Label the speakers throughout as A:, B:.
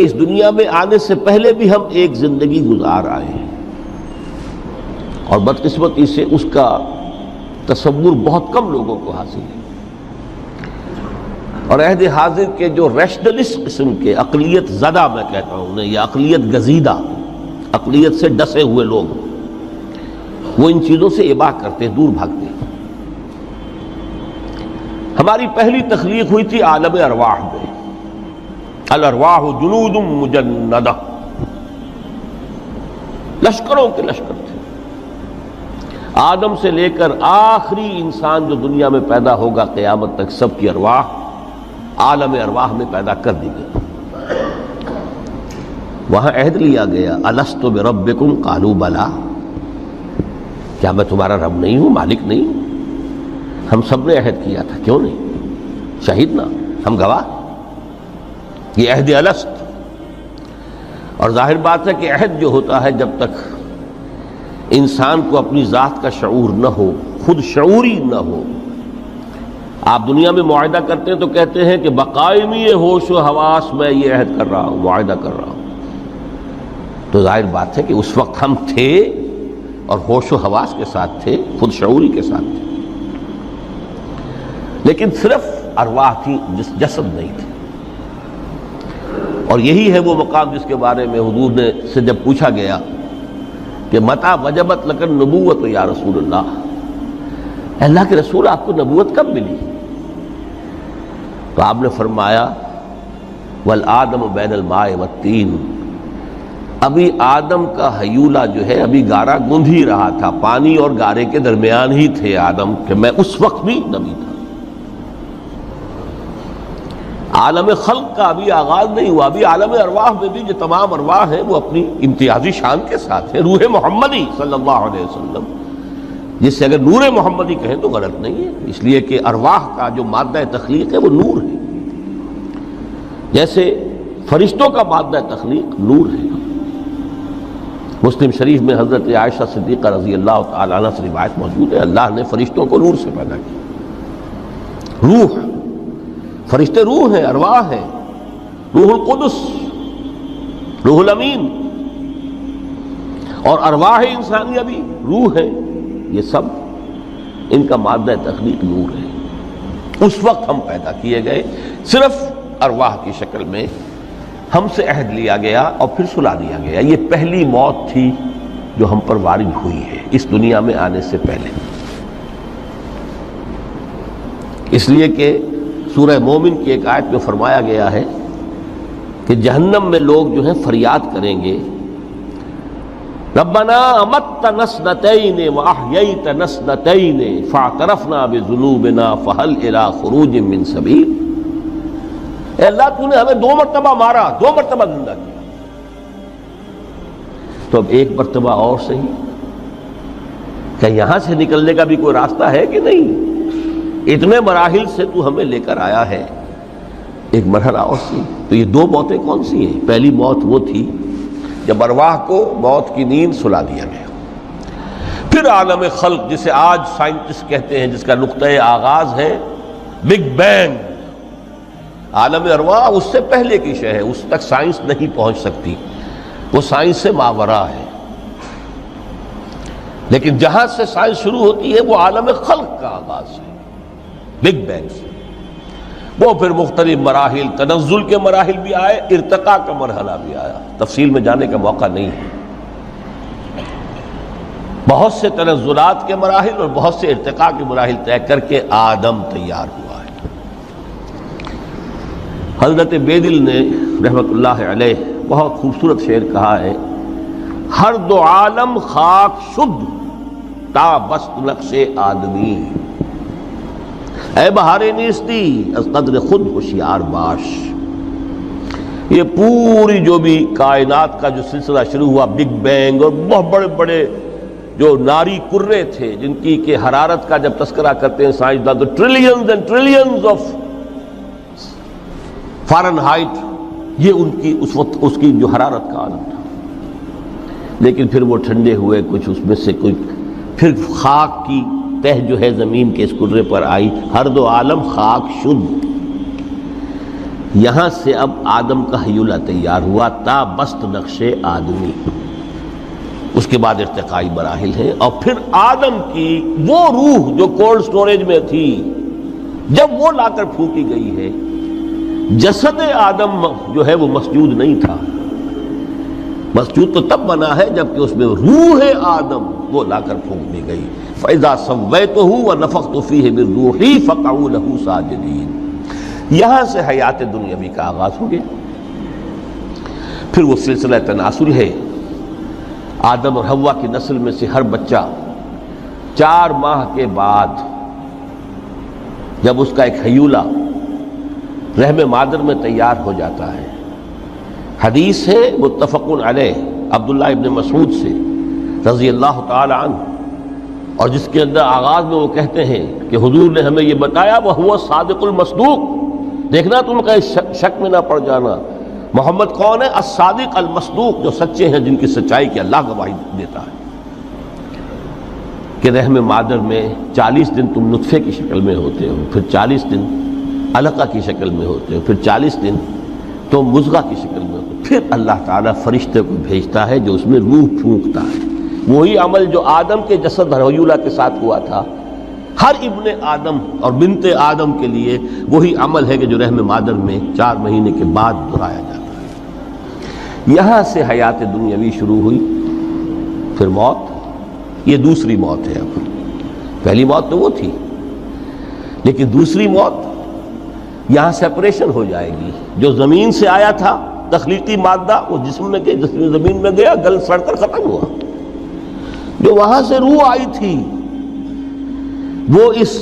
A: اس دنیا میں آنے سے پہلے بھی ہم ایک زندگی گزار آئے ہیں، اور بدقسمتی سے اس کا تصور بہت کم لوگوں کو حاصل ہے، اور عہد حاضر کے جو ریشنلسٹ قسم کے عقلیت زدہ میں کہتا ہوں انہیں، یا عقلیت گزیدہ، عقلیت سے ڈسے ہوئے لوگ، وہ ان چیزوں سے اباع کرتے ہیں، دور بھاگتے ہیں۔ ہماری پہلی تخلیق ہوئی تھی عالم ارواح میں، الارواح جنود مجندہ، لشکروں کے لشکر تھے۔ آدم سے لے کر آخری انسان جو دنیا میں پیدا ہوگا قیامت تک، سب کی ارواح عالم ارواح میں پیدا کر دی گئی۔ وہاں عہد لیا گیا، الست بربکم قالوا بلی، کیا میں تمہارا رب نہیں ہوں، مالک نہیں ہوں؟ ہم سب نے عہد کیا تھا، کیوں نہیں؟ شہیدنا، ہم گواہ، یہ عہد الست۔ اور ظاہر بات ہے کہ عہد جو ہوتا ہے جب تک انسان کو اپنی ذات کا شعور نہ ہو، خود شعوری نہ ہو، آپ دنیا میں معاہدہ کرتے ہیں تو کہتے ہیں کہ بقائمی ہوش و حواس میں یہ عہد کر رہا ہوں، معاہدہ کر رہا ہوں، تو ظاہر بات ہے کہ اس وقت ہم تھے اور ہوش و حواس کے ساتھ تھے، خود شعوری کے ساتھ تھے، لیکن صرف ارواح تھی، جسد نہیں تھے۔ اور یہی ہے وہ مقام جس کے بارے میں حضور نے سے جب پوچھا گیا کہ متى وجبت لک النبوۃ یا رسول اللہ، اللہ کے رسول آپ کو نبوت کب ملی؟ تو آپ نے فرمایا والآدم بین الماء والطین، ابھی آدم کا حیولہ جو ہے ابھی گارا گوندھ ہی رہا تھا، پانی اور گارے کے درمیان ہی تھے آدم، کہ میں اس وقت بھی نبی تھا۔ عالم خلق کا ابھی آغاز نہیں ہوا، ابھی عالم ارواح میں بھی جو تمام ارواح ہیں وہ اپنی امتیازی شان کے ساتھ ہیں۔ روح محمدی صلی اللہ علیہ وسلم، جس سے اگر نور محمدی کہیں تو غلط نہیں ہے، اس لیے کہ ارواح کا جو مادہ تخلیق ہے وہ نور ہے، جیسے فرشتوں کا مادہ تخلیق نور ہے۔ مسلم شریف میں حضرت عائشہ صدیقہ رضی اللہ تعالیٰ عنہ سے روایت موجود ہے، اللہ نے فرشتوں کو نور سے پیدا کیا۔ روح، فرشتے روح ہیں، ارواح ہیں، روح القدس، روح الامین، اور ارواح انسانیہ بھی روح ہے، یہ سب ان کا مادہ تخلیق نور ہے۔ اس وقت ہم پیدا کیے گئے، صرف ارواح کی شکل میں ہم سے عہد لیا گیا اور پھر سلا دیا گیا۔ یہ پہلی موت تھی جو ہم پر وارد ہوئی ہے اس دنیا میں آنے سے پہلے، اس لیے کہ سورہ مومن کی ایک آیت میں فرمایا گیا ہے کہ جہنم میں لوگ جو ہیں فریاد کریں گے، ربنا امتنا اثنتین واحییتنا اثنتین فاعترفنا بذنوبنا فہل الی خروج من سبیل، اے اللہ تو نے ہمیں 2 مرتبہ مارا، 2 مرتبہ زندہ کیا، تو اب 1 مرتبہ اور صحیح، کہ یہاں سے نکلنے کا بھی کوئی راستہ ہے کہ نہیں؟ اتنے مراحل سے تو ہمیں لے کر آیا ہے، ایک مرحلہ اور سی۔ تو یہ 2 موتیں کون سی ہیں؟ پہلی موت وہ تھی جب ارواح کو موت کی نیند سلا دیا گیا۔ پھر عالم خلق، جسے آج سائنٹسٹ کہتے ہیں، جس کا نقطۂ آغاز ہے بگ بینگ، عالم ارواح اس سے پہلے کی شے ہے، اس تک سائنس نہیں پہنچ سکتی، وہ سائنس سے ماوراء ہے، لیکن جہاں سے سائنس شروع ہوتی ہے وہ عالم خلق کا آغاز ہے، بگ بینگ سے۔ وہ پھر مختلف مراحل، تنزل کے مراحل بھی آئے، ارتقاء کا مرحلہ بھی آیا، تفصیل میں جانے کا موقع نہیں ہے۔ بہت سے تنزلات کے مراحل اور بہت سے ارتقاء کے مراحل طے کر کے آدم تیار ہوا ہے۔ حضرت بیدل نے رحمت اللہ علیہ بہت خوبصورت شعر کہا ہے، ہر 2 عالم خاک شد تا بست نقش آدمی، اے بہار نیستی از قدر خود ہوشیار باش۔ یہ پوری جو بھی کائنات کا جو سلسلہ شروع ہوا، بگ بینگ، اور بہت بڑے بڑے جو ناری کرے تھے جن کی کہ حرارت کا جب تذکرہ کرتے ہیں سائنسداں تو trillions and trillions of foreign height, یہ ان کی اس وقت اس کی جو حرارت کا عالم تھا، لیکن پھر وہ ٹھنڈے ہوئے، کچھ اس میں سے کوئی، پھر خاک کی تہ جو ہے زمین کے اس کرے پر آئی، ہر 2 عالم خاک شد، یہاں سے اب آدم کا ہیولہ تیار ہوا تا بست نقش آدمی، اس کے بعد ارتقائی مراحل ہیں، اور پھر آدم کی وہ روح جو کولڈ سٹوریج میں تھی جب وہ لا کر پھونکی گئی ہے، جسد آدم جو ہے وہ مسجود نہیں تھا، مسجود تو تب بنا ہے جبکہ اس میں روح آدم وہ لا کر پھونک دی گئی۔ فَإِذَا سَوَّيْتُهُ وَنَفَخْتُ فِيهِ مِن رُوحِي فَقَعُوا لَهُ سَاجِدِينَ۔ یہاں سے حیات دنیاوی کا آغاز ہو گیا۔ پھر وہ سلسلہ تناسل ہے، آدم اور حوا کی نسل میں سے ہر بچہ 4 ماہ کے بعد جب اس کا ایک ہیولہ رحم مادر میں تیار ہو جاتا ہے، حدیث ہے متفق علیہ عبداللہ ابن مسعود سے رضی اللہ تعالی عنہ، اور جس کے اندر آغاز میں وہ کہتے ہیں کہ حضور نے ہمیں یہ بتایا وَهُوَ الصادق المصدوق، دیکھنا تم کہیں شک میں نہ پڑ جانا، محمد کون ہے؟ الصادق المصدوق، جو سچے ہیں، جن کی سچائی کی اللہ گواہی دیتا ہے، کہ رحم مادر میں 40 دن تم نطفے کی شکل میں ہوتے ہو، پھر 40 دن علقہ کی شکل میں ہوتے ہو، پھر 40 دن تو مضغہ کی شکل میں ہوتے ہو، پھر اللہ تعالیٰ فرشتے کو بھیجتا ہے جو اس میں روح پھونکتا ہے۔ وہی عمل جو آدم کے جسد ہیولہ کے ساتھ ہوا تھا، ہر ابن آدم اور بنت آدم کے لیے وہی عمل ہے کہ جو رحم مادر میں 4 مہینے کے بعد دہرایا جاتا ہے۔ یہاں سے حیات دنیاوی شروع ہوئی، پھر موت، یہ دوسری موت ہے۔ اب پہلی موت تو وہ تھی، لیکن دوسری موت یہاں سیپریشن ہو جائے گی۔ جو زمین سے آیا تھا تخلیقی مادہ، وہ جسم میں گیا، جس میں زمین میں گیا، گل سڑ کر ختم ہوا۔ جو وہاں سے روح آئی تھی وہ اس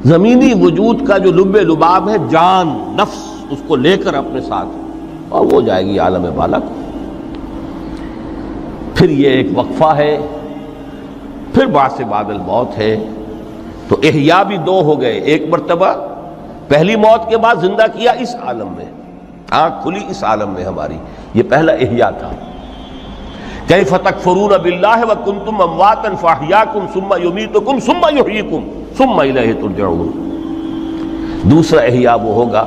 A: زمینی وجود کا جو لب لباب ہے، جان، نفس، اس کو لے کر اپنے ساتھ، اور وہ جائے گی عالم بالا کو۔ پھر یہ ایک وقفہ ہے، پھر بعد سے بعد الموت ہے۔ تو احیاء بھی 2 ہو گئے، ایک مرتبہ پہلی موت کے بعد زندہ کیا اس عالم میں، آنکھ کھلی اس عالم میں ہماری، یہ پہلا احیاء تھا۔ کیف تکفرون باللہ وکنتم امواتا فاحیاکم ثم یمیتکم ثم یحییکم ثم الیہ ترجعون۔ دوسرا احیاء وہ ہوگا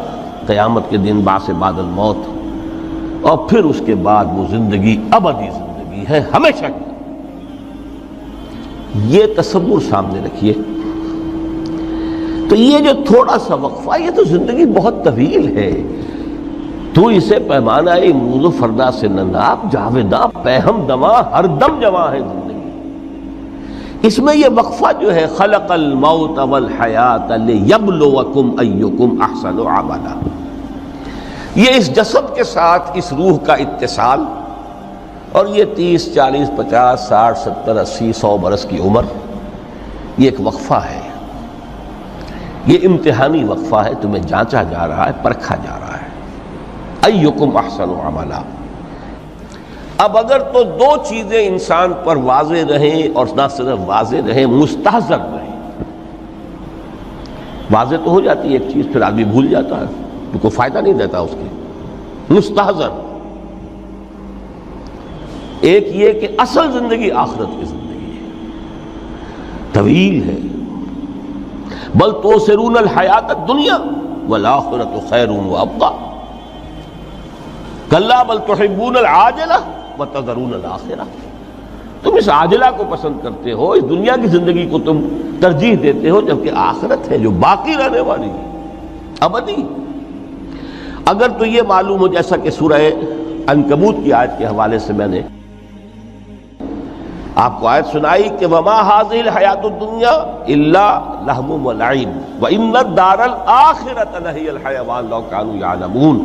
A: قیامت کے دن، بعد سے بعد الموت، اور پھر اس کے بعد وہ زندگی ابدی زندگی ہے، ہمیشہ کی۔ یہ تصور سامنے رکھیے۔ تو یہ جو تھوڑا سا وقفہ، یہ تو زندگی بہت طویل ہے۔ تو اسے پیمانہ موز و فردا سے نناب، جاویداں پہم دماں، ہر دم جواں ہے زندگی۔ اس میں یہ وقفہ جو ہے، خلق الموت والحیات لیبلوکم ایکم احسن عملا، یہ اس جسد کے ساتھ اس روح کا اتصال، اور یہ 30 40 50 60 70 80 100 برس کی عمر، یہ ایک وقفہ ہے، یہ امتحانی وقفہ ہے، تمہیں جانچا جا رہا ہے، پرکھا جا رہا ہے۔ ایکم احسن عملا۔ اب اگر تو 2 چیزیں انسان پر واضح رہیں، اور نہ صرف واضح رہیں، مستحضر رہیں۔ واضح تو ہو جاتی ہے ایک چیز، پھر آدمی بھول جاتا ہے، تو کوئی فائدہ نہیں دیتا اس کے۔ مستحضر ایک یہ کہ اصل زندگی آخرت کی زندگی ہے، طویل ہے۔ بل توثرون الحیات الدنیا والآخرۃ خیر وابقیٰ، کلا بل تحبون العاجلہ وتذرون الآخرہ۔ تم اس عاجلہ کو پسند کرتے ہو، اس دنیا کی زندگی کو تم ترجیح دیتے ہو، جبکہ آخرت ہے جو باقی رہنے والی ہے، ابدی۔ اگر تو یہ معلوم ہو، جیسا کہ سورہ عنکبوت کی آیت کے حوالے سے میں نے آپ کو آیت سنائی کہ وَمَا هَٰذِهِ الْحَيَاةُ الدُّنْيَا إِلَّا لَهْوٌ وَلَعِبٌ وَإِنَّ الدَّارَ الْآخِرَةَ لَهِيَ الْحَيَوَانُ لَوْ كَانُوا يَعْلَمُونَ۔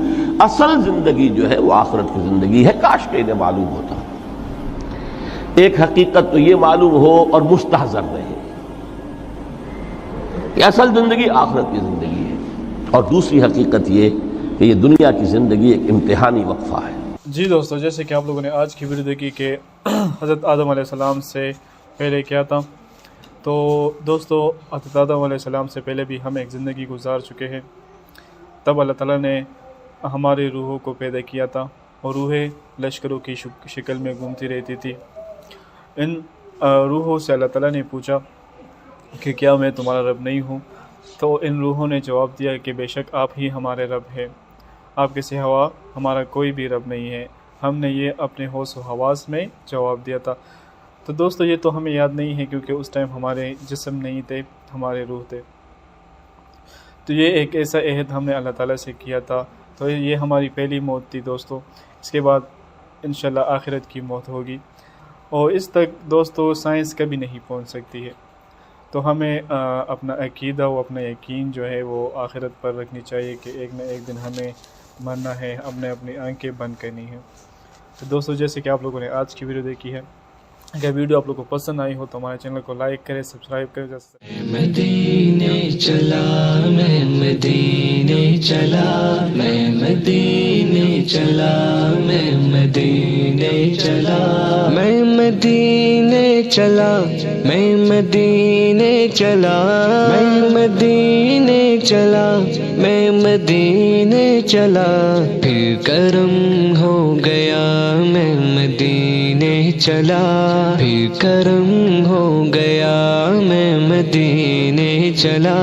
A: اصل زندگی جو ہے وہ آخرت کی زندگی ہے، کاش کہ انہیں معلوم ہوتا۔ ایک حقیقت تو یہ معلوم ہو اور مستحضر رہے کہ اصل زندگی آخرت کی زندگی ہے، اور دوسری حقیقت یہ کہ یہ دنیا کی زندگی ایک امتحانی وقفہ ہے۔
B: جی دوستو، جیسے کہ آپ لوگوں نے آج کی ویڈیو دیکھی کہ حضرت آدم علیہ السلام سے پہلے کیا تھا، تو دوستو حضرت آدم علیہ السلام سے پہلے بھی ہم ایک زندگی گزار چکے ہیں۔ تب اللہ تعالیٰ نے ہماری روحوں کو پیدا کیا تھا، اور روحیں لشکروں کی شکل میں گھومتی رہتی تھی۔ ان روحوں سے اللہ تعالیٰ نے پوچھا کہ کیا میں تمہارا رب نہیں ہوں؟ تو ان روحوں نے جواب دیا کہ بے شک آپ ہی ہمارے رب ہیں، آپ کے سوا ہمارا کوئی بھی رب نہیں ہے۔ ہم نے یہ اپنے ہوش و حواس میں جواب دیا تھا۔ تو دوستو یہ تو ہمیں یاد نہیں ہے کیونکہ اس ٹائم ہمارے جسم نہیں تھے، ہمارے روح تھے۔ تو یہ ایک ایسا عہد ہم نے اللہ تعالیٰ سے کیا تھا۔ تو یہ ہماری پہلی موت تھی دوستو، اس کے بعد انشاءاللہ آخرت کی موت ہوگی، اور اس تک دوستو سائنس کبھی نہیں پہنچ سکتی ہے۔ تو ہمیں اپنا عقیدہ و اپنا یقین جو ہے وہ آخرت پر رکھنی چاہیے کہ ایک نہ ایک دن ہمیں مرنا ہے، اپنی آنکھیں بند کرنی ہے۔ تو دوستو جیسے کہ آپ لوگوں نے آج کی ویڈیو دیکھی ہے، اگر ویڈیو آپ لوگوں کو پسند آئی ہو تو ہمارے چینل کو لائک کریں، سبسکرائب کریں۔
C: مدینے چلا میں مدینے چلا، میں مدینے چلا، میں مدینے چلا، میں مدینے چلا، میں مدینے چلا، میں مدینے چلا، میں مدینے چلا، پھر کرم ہو گیا میں مدینے چلا، پھر کرم ہو گیا میں مدینے چلا،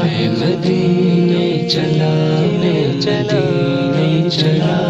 C: میں مدینے چلا، میں مدینے چلا۔